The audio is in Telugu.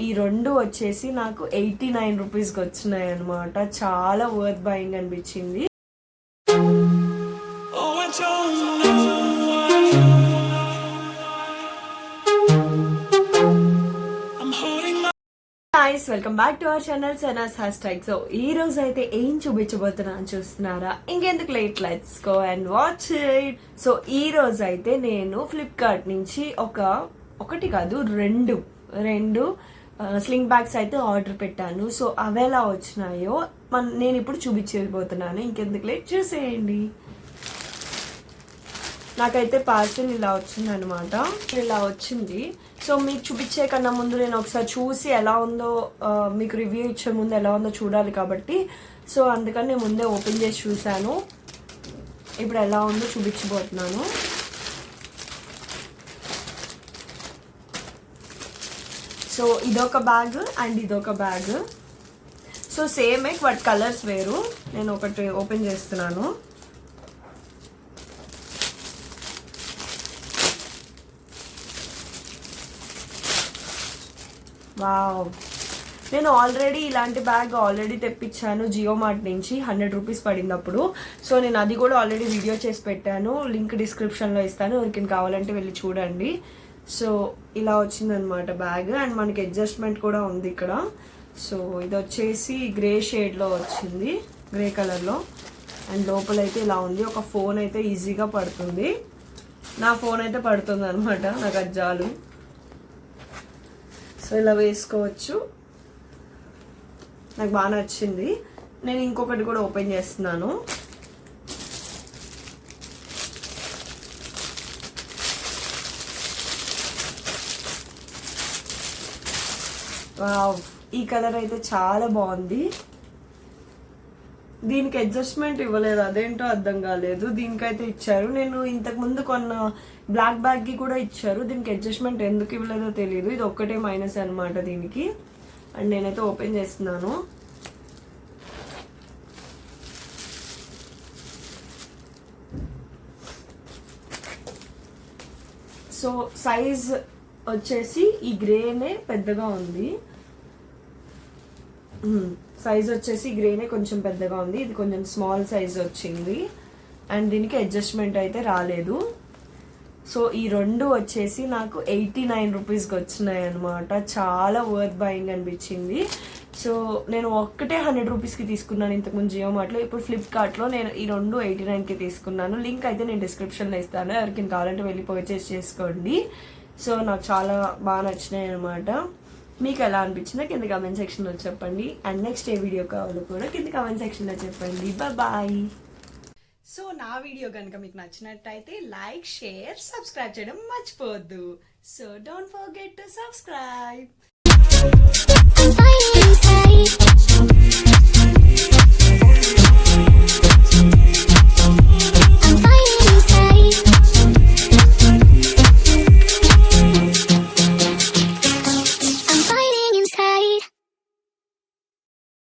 ఈ రెండు వచ్చేసి నాకు 89 రూపీస్కి వచ్చినాయి అనమాట. చాలా వర్త్ బయింగ్ అనిపించింది. Guys, welcome back to our channel Sanas hashtag. So ఈ రోజు అయితే ఏం చూపించబోతున్నా చూస్తున్నారా? ఇంకెందుకు late, let's go and watch it. So ఈ రోజు అయితే నేను ఫ్లిప్కార్ట్ నుంచి ఒకటి కాదు రెండు స్లింగ్ బ్యాగ్స్ అయితే ఆర్డర్ పెట్టాను. సో అవి ఎలా వచ్చినాయో నేను ఇప్పుడు చూపించబోతున్నాను. ఇంకెందుకు లేట్, చూసేయండి. నాకైతే పార్సిల్ ఇలా వచ్చింది అనమాట. ఇలా వచ్చింది. సో మీకు చూపించే కన్నా ముందు నేను ఒకసారి చూసి ఎలా ఉందో, మీకు రివ్యూ ఇచ్చే ముందు ఎలా ఉందో చూడాలి కాబట్టి, సో అందుకని నేను ముందే ఓపెన్ చేసి చూశాను. ఇప్పుడు ఎలా ఉందో చూపించబోతున్నాను. సో ఇదొక బ్యాగ్ అండ్ ఇదొక బ్యాగ్. సో సేమే, బట్ కలర్స్ వేరు. నేను ఒకటి ఓపెన్ చేస్తున్నాను. వావ్, నేను ఆల్రెడీ ఇలాంటి బ్యాగ్ తెప్పించాను జియో మార్ట్ నుంచి. 100 రూపీస్ పడినప్పుడు. సో నేను అది కూడా ఆల్రెడీ వీడియో చేసి పెట్టాను. లింక్ డిస్క్రిప్షన్లో ఇస్తాను, ఎవరికైనా కావాలంటే వెళ్ళి చూడండి. సో ఇలా వచ్చిందనమాట బ్యాగ్. అండ్ మనకి అడ్జస్ట్మెంట్ కూడా ఉంది ఇక్కడ. సో ఇది వచ్చేసి గ్రే షేడ్లో వచ్చింది, గ్రే కలర్లో. అండ్ లోపలైతే ఇలా ఉంది. ఒక ఫోన్ అయితే ఈజీగా పడుతుంది. నా ఫోన్ అయితే పడుతుంది అనమాట, నాకు అది చాలు. సో ఇలా వేసుకోవచ్చు. నాకు బాగా నచ్చింది. నేను ఇంకొకటి కూడా ఓపెన్ చేస్తున్నాను. వావ్, ఈ కలర్ అయితే చాలా బాగుంది. దీనికి అడ్జస్ట్మెంట్ ఇవ్వలేదు, అదేంటో అర్థం కాలేదు. దీనికైతే ఇచ్చారు. నేను ఇంతకు ముందు కొన్న బ్లాక్ బ్యాగ్ కి కూడా ఇచ్చారు. దీనికి అడ్జస్ట్మెంట్ ఎందుకు ఇవ్వలేదో తెలియదు. ఇది ఒక్కటే మైనస్ అనమాట దీనికి. అండ్ నేనైతే ఓపెన్ చేస్తున్నాను. సో సైజ్ వచ్చేసి ఈ గ్రేనే పెద్దగా ఉంది. సైజ్ వచ్చేసి గ్రేనే కొంచెం పెద్దగా ఉంది. ఇది కొంచెం స్మాల్ సైజ్ వచ్చింది. అండ్ దీనికి అడ్జస్ట్మెంట్ అయితే రాలేదు. సో ఈ రెండు వచ్చేసి నాకు 89 రూపీస్కి వచ్చినాయి అనమాట. చాలా వర్త్ బయింగ్ అనిపించింది. సో నేను ఒక్కటే 100 రూపీస్కి తీసుకున్నాను ఇంతకుముందు జియో మార్ట్లో. ఇప్పుడు ఫ్లిప్కార్ట్లో నేను ఈ రెండు 89కి తీసుకున్నాను. లింక్ అయితే నేను డిస్క్రిప్షన్లో ఇస్తాను, ఎవరికి కావాలంటే వెళ్ళి పర్చేస్ చేసుకోండి. సో నాకు చాలా బాగా నచ్చినాయి అనమాట. మీకు ఎలా అనిపించిందో కింద కామెంట్ సెక్షన్లో చెప్పండి. అండ్ నెక్స్ట్ ఏ వీడియో కావాలో కూడా కింద కామెంట్ సెక్షన్లో చెప్పండి. బాయ్. సో నా వీడియో కనుక మీకు నచ్చినట్టయితే లైక్, షేర్, సబ్స్క్రైబ్ చేయడం మర్చిపోవద్దు. So don't forget to subscribe.